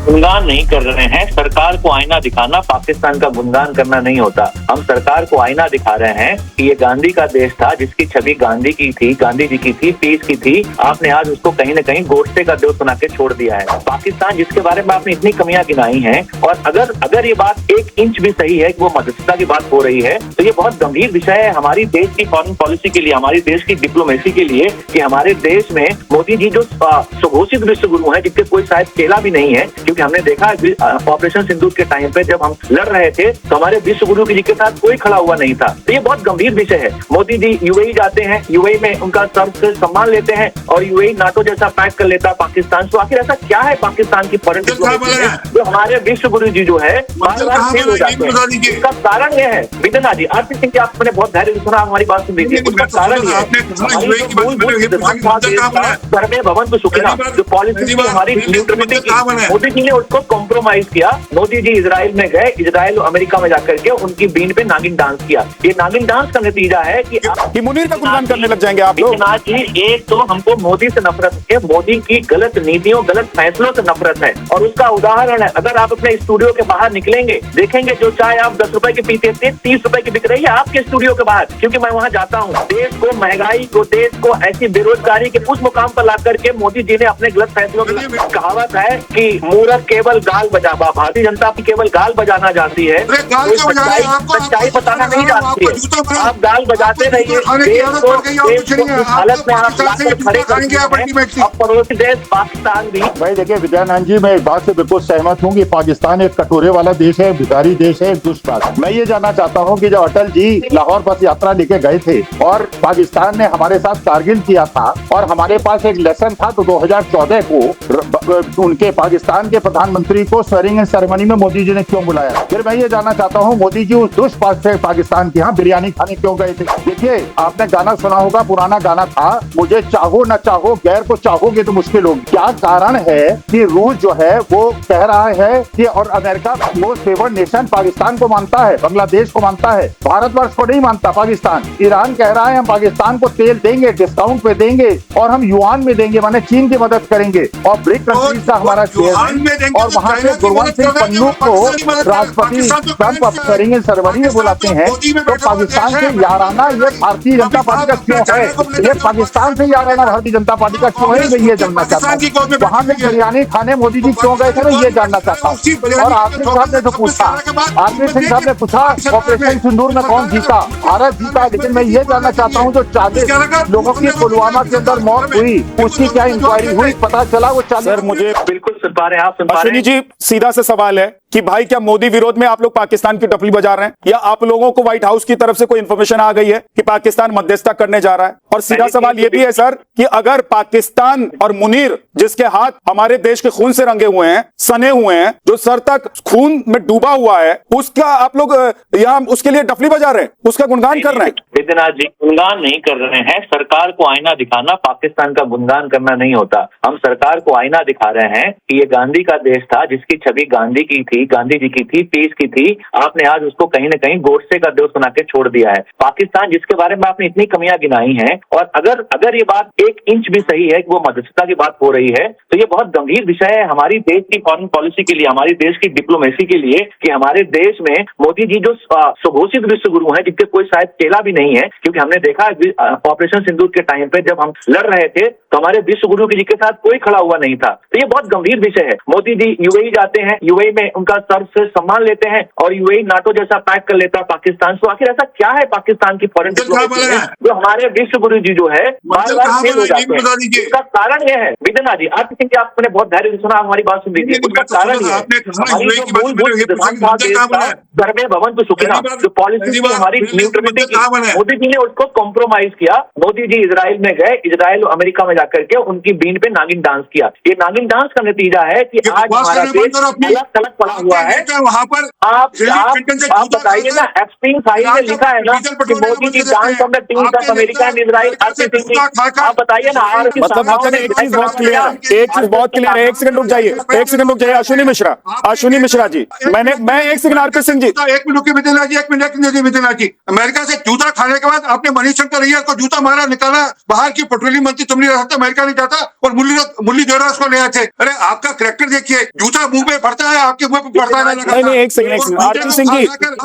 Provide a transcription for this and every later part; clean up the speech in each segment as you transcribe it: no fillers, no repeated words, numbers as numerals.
गुणगान नहीं कर रहे हैं। सरकार को आईना दिखाना पाकिस्तान का गुणगान करना नहीं होता। हम सरकार को आईना दिखा रहे हैं कि ये गांधी का देश था, जिसकी छवि गांधी की थी, गांधी जी की थी, पीस की थी। आपने आज उसको कहीं न कहीं गोडसे का देश बना के छोड़ दिया है। पाकिस्तान जिसके बारे में आपने इतनी कमियां गिनाई हैं, और अगर ये बात एक इंच भी सही है कि वो मध्यस्थता की बात हो रही है, तो ये बहुत गंभीर विषय है हमारी देश की फॉरेन पॉलिसी के लिए, हमारी देश की डिप्लोमेसी के लिए, कि हमारे देश में मोदी जी जो सुघोषित विश्व गुरु हैं, जिसके कोई शायद चेला भी नहीं है, क्योंकि हमने देखा ऑपरेशन सिंदूर के टाइम पे जब हम लड़ रहे थे तो हमारे विश्व गुरु जी के साथ कोई खड़ा हुआ नहीं था। तो ये बहुत गंभीर विषय है। मोदी जी यूएई जाते हैं, यूएई में उनका सर्व सम्मान लेते हैं, और यूएई नाटो जैसा पैक कर लेता है पाकिस्तान। तो आखिर ऐसा क्या है पाकिस्तान की फॉरेन डिप्लोमेसी में जो हमारे विश्व गुरु जी जो है बार बार फेल हो जाते हैं? इसका कारण यह है, विदना जी, आरपी सिंह जी, आपने बहुत धैर्य से सुना, हमारी बात सुन लीजिए। उसका कारण यह है भवन को सुखना जो पॉलिसी हमारी न्यूट्रलिटी की, मोदी जी ने उसको कॉम्प्रोमाइज किया। मोदी जी इजराइल में गए, इजराइल और अमेरिका में जाकर के उनकी बीन पे नागिन डांस किया। ये नागिन डांस का नतीजा है कि मुनीर का गुणगान करने लग जाएंगे आप लोग। जी, एक तो हमको मोदी से नफरत है, मोदी की गलत नीतियों, गलत फैसलों से नफरत है, और उसका उदाहरण है, अगर आप अपने स्टूडियो के बाहर निकलेंगे, देखेंगे जो चाय आप 10 रुपए की पीते थे 30 रुपए की बिक रही है आपके स्टूडियो के बाहर, क्योंकि मैं वहां जाता हूँ। देश को, महंगाई को, देश को ऐसी बेरोजगारी के उस मुकाम पर ला करके मोदी जी ने अपने गलत फैसलों में, कहावत है कि मूर्ख केवल गाल बजा, भारतीय जनता की केवल गाल बजाना जानती है, सच्चाई बताना नहीं जानती है। आप गाल बजाते रहिए, हालत में आप खड़े करेंगे। पड़ोसी देश पाकिस्तान भी। भाई देखिए विद्यानंद जी, मैं इस बात से बिल्कुल सहमत हूँ कि पाकिस्तान एक कटोरे वाला देश है, भिखारी देश है, दुष्ट राष्ट्र। मैं ये जानना चाहता हूँ कि जब अटल जी लाहौर बस यात्रा लेके गए थे और पाकिस्तान ने हमारे साथ कारगिल किया था, और हमारे पास एक लेसन था, तो 2014 को उनके पाकिस्तान के प्रधानमंत्री को स्वेरिंग इन सेरेमनी में मोदी जी ने क्यों बुलाया? फिर मैं ये जानना चाहता हूँ, मोदी जी उस दुष्ट पाकिस्तान के यहाँ बिरयानी खाने क्यों गए थे? देखिए, आपने गाना सुना होगा, पुराना गाना था, मुझे चाहो न चाहो, गैर को चाहोगे तो मुश्किल होगी। क्या कारण है कि रूस जो है वो कह रहा है कि, और America most favoured nation Pakistan को मानता है, बांग्लादेश को मानता है, भारतवर्ष को नहीं मानता पाकिस्तान। ईरान कह रहा है हम पाकिस्तान को तेल देंगे, डिस्काउंट पे देंगे, और हम युआन में देंगे, माने चीन की मदद करेंगे, और ब्रिक कंट्रीज का हमारा शेयर है। और वहाँ से गुरवंत सिंह पन्नू को राष्ट्रपति ट्रंप स्वेरिंग इन सेरेमनी में बुलाते हैं, तो पाकिस्तान से याराना ये भारतीय जनता पार्टी का क्यों है? ये पाकिस्तान से याराना भारतीय जनता पार्टी का क्यों है? मैं ये जानना चाहता हूँ। वहाँ पे बिरयानी खाने मोदी जी क्यों गए थे, मैं ये जानना चाहता हूँ। और आरपी साहब ने तो पूछा, आरपी सिंह साहब ने पूछा ऑपरेशन सिंदूर में कौन जीता? भारत जीता। लेकिन मैं ये जानना चाहता हूँ, जो 40 लोगों की पुलवामा के अंदर मौत हुई, उसकी क्या इंक्वायरी हुई? पता चला वो 40। सर, मुझे बिल्कुल सुन पा रहे हैं आप, सुन पा रहे अश्विनी जी, सीधा सा सवाल है कि भाई क्या मोदी विरोध में आप लोग पाकिस्तान की टपली बजा रहे हैं, या आप लोगों को व्हाइट हाउस की तरफ से कोई इंफॉर्मेशन आ गई है कि पाकिस्तान मध्यस्थता करने जा रहा है? और सीधा सवाल यह भी है सर कि अगर पाकिस्तान और मुनीर, जिसके हाथ हमारे देश के खून से रंगे हुए हैं, सने हुए हैं, जो सर तक खून में डूबा हुआ है, उसका आप लोग यहाँ उसके लिए टपली बजा रहे हैं, उसका गुणगान कर रहे हैं? विद्यानाथ जी, गुणगान नहीं कर रहे हैं। सरकार को आईना दिखाना पाकिस्तान का गुणगान करना नहीं होता। हम सरकार को आईना दिखा रहे हैं कि ये गांधी का देश था, जिसकी छवि गांधी की थी, गांधी जी की थी, पीस की थी। आपने आज उसको कहीं न कहीं गोडसे का देश बना के छोड़ दिया है। पाकिस्तान जिसके बारे में आपने इतनी कमियां गिनाई हैं, और अगर ये बात एक इंच भी सही है कि वो मध्यस्थता की बात हो रही है, तो ये बहुत गंभीर विषय है हमारी देश की फॉरेन पॉलिसी के लिए, हमारी देश की डिप्लोमेसी के लिए, कि हमारे देश में मोदी जी जो सुघोषित विश्व गुरु हैं, जिनके कोई शायद चेला भी नहीं है, क्योंकि हमने देखा ऑपरेशन सिंदूर के टाइम पे जब हम लड़ रहे थे तो हमारे विश्व गुरु जी के साथ कोई खड़ा हुआ नहीं था। तो ये बहुत गंभीर विषय है। मोदी जी यूएई जाते हैं, यूएई में उनका सर्व सम्मान लेते हैं, और यूएई नाटो जैसा पैक कर लेता है पाकिस्तान। तो आखिर ऐसा क्या है पाकिस्तान की फॉरेन डिप्लोमेसी में जो हमारे विश्व गुरु जी जो है बार बार फेल हो जाते हैं? इसका कारण यह है, विद्यानाथ जी, आरपी सिंह जी, आपने बहुत धैर्य से सुना, हमारी बात सुन लीजिए। उसका कारण यह है, घर में भवन को सुखना जो पॉलिसी हमारी न्यूट्रलिटी की, मोदी जी ने उसको कॉम्प्रोमाइज किया। मोदी जी इजराइल में गए, इजराइल और अमेरिका में जाकर के उनकी बीन पे नागिन डांस किया। ये नागिन डांस का नतीजा है कि आज हमारा देश अलग थलग पड़ा हुआ है वहाँ पर आप बताइए ना, एप्स्टीन फाइल में लिखा है ना कि मोदी की जान from the teams of America and Israel। आप बताइए ना। मतलब एक चीज बहुत क्लियर है, एक चीज बहुत क्लियर है। एक सेकंड रुक जाइए, एक सेकंड रुक जाइए। अश्विनी मिश्रा जी, मैं एक सेकंड, आरपी सिंह जी, एक मिनट की मिथिला जी, एक मिनट मिथिला जी, अमेरिका से जूता खाने के बाद आपने मणिशंकर अय्यर को जूता मारा, निकाला बाहर की पेट्रोलियम मंत्री, तुम नहीं रह सकते, अमेरिका नहीं जाता, और मुरली देवराज को ले आए थे। अरे आपका कैरेक्टर देखिए, जूता मुंह पे पड़ता है, आपके मुंह पे पड़ता है। नहीं, एक सेकंड आरपी सिंह जी,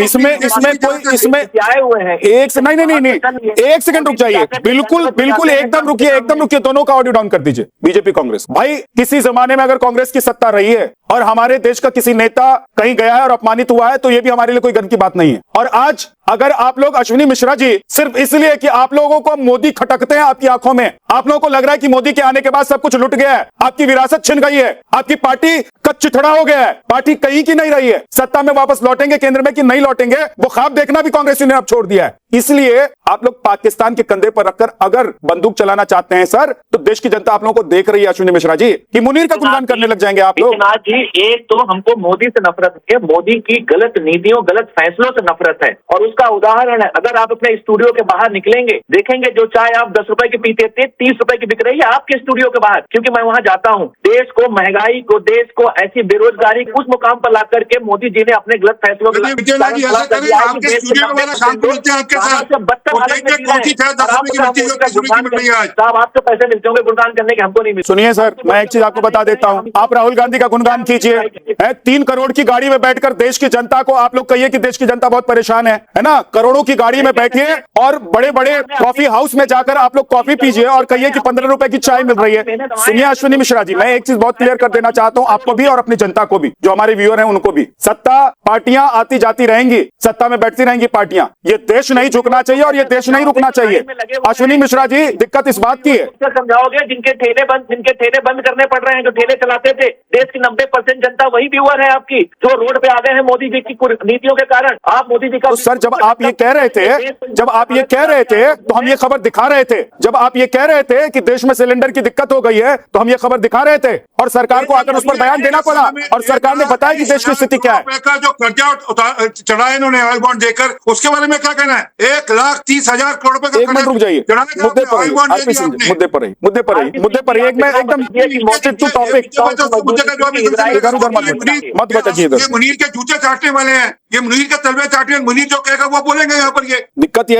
इसमें आए हुए हैं। नहीं, एक सेकंड रुक जाइए, बिल्कुल एकदम रुकिए, दोनों का ऑडियो डाउन कर दीजिए। बीजेपी कांग्रेस भाई, किसी जमाने में अगर कांग्रेस की सत्ता रही है और हमारे देश का किसी नेता कहीं गया है और अपमानित हुआ है तो ये भी हमारे लिए कोई गर्व की बात नहीं है। और आज अगर आप लोग, अश्विनी मिश्रा जी, सिर्फ इसलिए कि आप लोगों को मोदी खटकते हैं आपकी आंखों में, आप लोगों को लग रहा है कि मोदी के आने के बाद सब कुछ लुट गया है, आपकी विरासत छिन गई है, आपकी पार्टी का चिथड़ा हो गया है, पार्टी कहीं की नहीं रही है, सत्ता में वापस लौटेंगे केंद्र में कि नहीं लौटेंगे, वो ख्वाब देखना भी कांग्रेस ने अब छोड़ दिया है। इसलिए आप लोग पाकिस्तान के कंधे पर रखकर अगर बंदूक चलाना चाहते हैं सर, तो देश की जनता आप लोगों को देख रही है अश्विनी मिश्रा जी, कि मुनीर का गुणगान करने लग जाएंगे आप लोग। जी, एक तो हमको मोदी से नफरत है, मोदी की गलत नीतियों, गलत फैसलों से नफरत है, और उसका उदाहरण है, अगर आप अपने स्टूडियो के बाहर निकलेंगे, देखेंगे जो चाय आप 10 रुपए की पीते थे 30 रुपए की बिक रही है आपके स्टूडियो के बाहर, क्योंकि मैं वहां जाता हूं। देश को, महंगाई को, देश को ऐसी बेरोजगारी उस मुकाम पर ला करके मोदी जी ने अपने गलत फैसलों साहब, आपको पैसे मिलते होंगे गुणगान करने के, हमको नहीं मिलते। सुनिए सर, मैं एक चीज आपको बता देता हूं, आप राहुल गांधी का गुणगान कीजिए, 3 करोड़ की गाड़ी में बैठकर देश की जनता को आप लोग कहिए कि देश की जनता बहुत परेशान है ना, करोड़ों की गाड़ी में बैठिए और बड़े बड़े कॉफी हाउस में जाकर आप लोग कॉफी पीजिए और कहिए कि 15 रुपए की चाय मिल रही है। सुनिए अश्विनी मिश्रा जी, मैं एक चीज बहुत क्लियर कर देना चाहता हूं आपको भी और अपनी जनता को भी, जो हमारे व्यूअर हैं उनको भी, सत्ता पार्टियां आती जाती रहेंगी, सत्ता में बैठती रहेंगी पार्टियां, ये देश नहीं झुकना चाहिए और ये देश नहीं रुकना चाहिए। अश्विनी मिश्रा जी, दिक्कत इस बात की है, समझाओगे जिनके ठेले बंद करने पड़ रहे हैं, जो ठेले चलाते थे, देश की 90% जनता वही व्यूअर है आपकी, जो रोड पे आ गए हैं मोदी जी की नीतियों के कारण। आप मोदी जी का, तो सर जब आप ये कह रहे थे तो हम ये खबर दिखा रहे थे, जब आप ये कह रहे थे कि देश में सिलेंडर की दिक्कत हो गई है तो हम ये खबर दिखा रहे थे और सरकार को आकर उस पर बयान देना पड़ा और सरकार ने बताया कि देश की स्थिति क्या है। जो कर्जा चढ़ा है इन्होंने ऑयल बॉन्ड देकर, उसके बारे में क्या कहना है? 1,30,000 करोड़ रुपए का। एक मिनट रुक जाइए, मुद्दे पर एक मैं एकदम मत बताइए। ये मुनीर के जूते चाटने वाले हैं, ये मुनीर के तलवे चाटने, मुनीर जो कहेगा वो बोलेंगे यहाँ पर। ये दिक्कत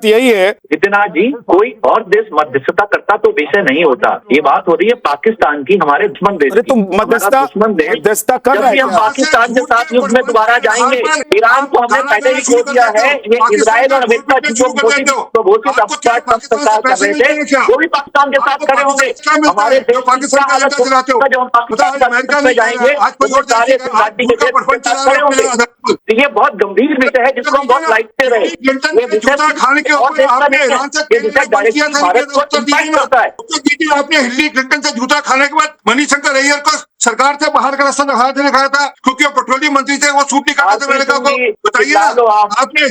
यही है इतना जी, कोई और देश मध्यस्थता करता तो विषय नहीं होता। ये बात हो रही है पाकिस्तान की, हमारे दुश्मन देश। अरे तुम मध्यस्थता कर रहे हैं, हम पाकिस्तान के साथ युद्ध में दोबारा जाएंगे। ईरान को हमने पहले ही खो दिया है। ये इजराइल और अमेरिका जो घोषित सरकार कर रहे थे, वो भी पाकिस्तान के साथ खड़े होंगे। हमारे देश जब हम पाकिस्तान में जाएंगे तो सारे घाटी के देश खड़े होंगे। ये बहुत गंभीर विषय है जिसको हम बहुत लाइट से रहे। ये विषय खाने के ऊपर आपने ईरान से भारत को इम्पैक्ट करता है। आपने हिलरी क्लिंटन से जूता खाने के बाद मणिशंकर अय्यर को सरकार से बाहर का रास्ता दिखाया था, क्योंकि वो पेट्रोलियम मंत्री थे, वो सूट नहीं करते थे। मैंने कहा बताइए आपने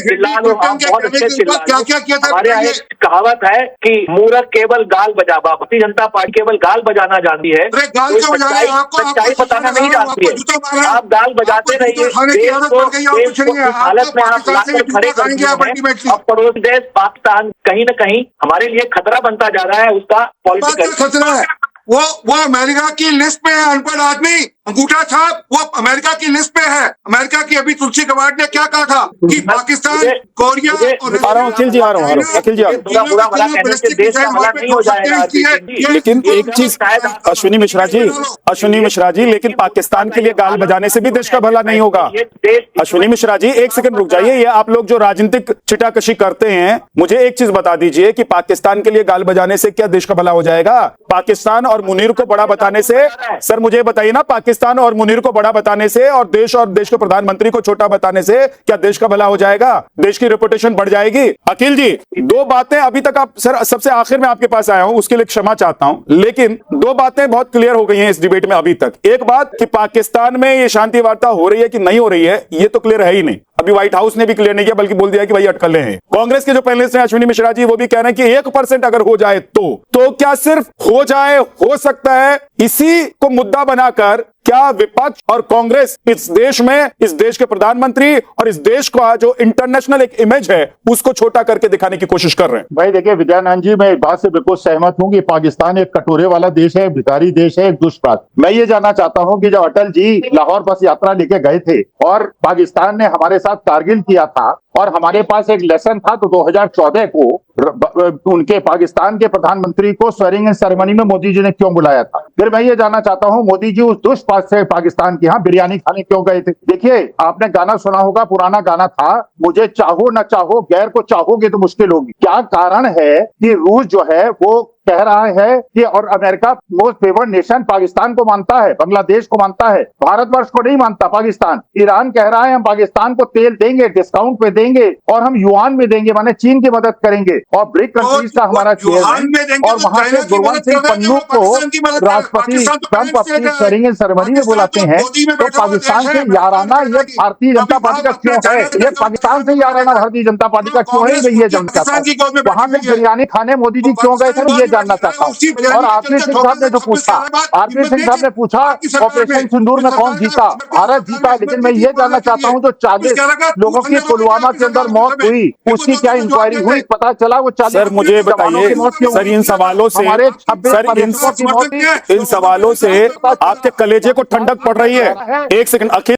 क्या किया था? हमारे एक कहावत है कि मूर्ख केवल गाल बजा, भारतीय जनता पार्टी केवल गाल बजाना जानती है, सच्चाई बताना नहीं जानती है। आप गाल बजाते रहिए, हालत में आप लाकर खड़े करेंगे। अब पड़ोसी देश पाकिस्तान कहीं न कहीं हमारे लिए खतरा बनता जा रहा है। उसका पॉलिटिकल खतरा है, वो अमेरिका की लिस्ट पे है। अनपढ़ आदमी, अंगूठा छाप, वो अमेरिका की लिस्ट पे है। अमेरिका की अभी तुलसी गबार्ड ने क्या कहा था कि पाकिस्तान, कोरिया और अखिल जी आ रहा हूँ लेकिन एक चीज अश्विनी मिश्रा जी, लेकिन पाकिस्तान के लिए गाल बजाने से भी देश का भला नहीं होगा। अश्विनी मिश्रा जी, एक सेकंड रुक जाइए। ये आप लोग जो राजनीतिक चिटाकशी करते हैं, मुझे एक चीज बता दीजिए कि पाकिस्तान के लिए गाल बजाने से क्या देश का भला हो जाएगा? पाकिस्तान और मुनीर को बड़ा बताने से, सर मुझे बताइए ना, पाकिस्तान और मुनीर को बड़ा बताने से और देश के प्रधानमंत्री को छोटा बताने से क्या देश का भला हो जाएगा? देश की रेपुटेशन बढ़ जाएगी? अखिल जी, 2 बातें अभी तक आप, सर सबसे आखिर में आपके पास आया हूं, उसके लिए क्षमा चाहता हूं, लेकिन 2 बातें बहुत क्लियर हो गई हैं इस डिबेट में अभी तक। एक बात कि पाकिस्तान में ये शांति वार्ता हो रही है कि नहीं हो रही है, ये तो क्लियर है ही नहीं। अभी व्हाइट हाउस ने भी क्लियर नहीं किया, बल्कि बोल दिया कि भाई अटकलें हैं। कांग्रेस के जो पैनलिस्ट हैं अश्विनी मिश्रा जी, वो भी कह रहे हैं कि 1% अगर हो जाए तो क्या सिर्फ हो जाए, हो सकता है इसी को मुद्दा बनाकर क्या विपक्ष और कांग्रेस इस देश में, इस देश के प्रधानमंत्री और इस देश का जो इंटरनेशनल एक इमेज है उसको छोटा करके दिखाने की कोशिश कर रहे हैं? भाई देखिए विद्यानंद जी, मैं इस बात से बिल्कुल सहमत हूं कि पाकिस्तान एक कटोरे वाला देश है, भिखारी देश है, एक दुष्प्राप्त। मैं ये जानना चाहता हूं कि जब अटल जी लाहौर बस यात्रा लेके गए थे और पाकिस्तान ने हमारे साथ कारगिल किया था और हमारे पास एक लेसन था, तो 2014 को उनके पाकिस्तान के प्रधानमंत्री को स्वेरिंग इन सेरेमनी में मोदी जी ने क्यों बुलाया था? फिर मैं ये जानना चाहता हूं मोदी जी उस दुष्पात से पाकिस्तान के यहाँ बिरयानी खाने क्यों गए थे? देखिए आपने गाना सुना होगा, पुराना गाना था, मुझे चाहो न चाहो गैर को चाहोगे तो मुश्किल होगी। क्या कारण है कि रूस जो है वो कह रहा है कि, और America most favoured nation Pakistan को मानता है, बांग्लादेश को मानता है, भारतवर्ष को नहीं मानता पाकिस्तान। ईरान कह रहा है हम पाकिस्तान को तेल देंगे, डिस्काउंट पे देंगे और हम युआन में देंगे, माने चीन की मदद करेंगे। और ब्रिक कंट्रीज का हमारा चेयरमैन और वहां से गुरवंत सिंह पन्नू को राष्ट्रपति ट्रंप अपनी स्वेरिंग इन सेरेमनी में बुलाते हैं, तो पाकिस्तान से याराना ये भारतीय जनता पार्टी का क्यों है? ये पाकिस्तान से याराना भारतीय जनता पार्टी का क्यों है? ये जानना चाहता हूं। वहां से बिरयानी खाने मोदी जी क्यों गए थे, ये जानना चाहता हूं। और आरपी सिंह साहब ने जो पूछा, आरपी सिंह साहब ने पूछा ऑपरेशन सिंदूर में कौन जीता? भारत जीता। लेकिन मैं ये जानना चाहता हूं जो 40 लोगों की पुलवामा के अंदर मौत हुई, उसकी क्या इंक्वायरी हुई? पता चला वो 40। सर मुझे बताइए सर, इन सवालों से इन सवालों से आपके कलेजे को ठंडक पड़ रही है? एक सेकंड अखिल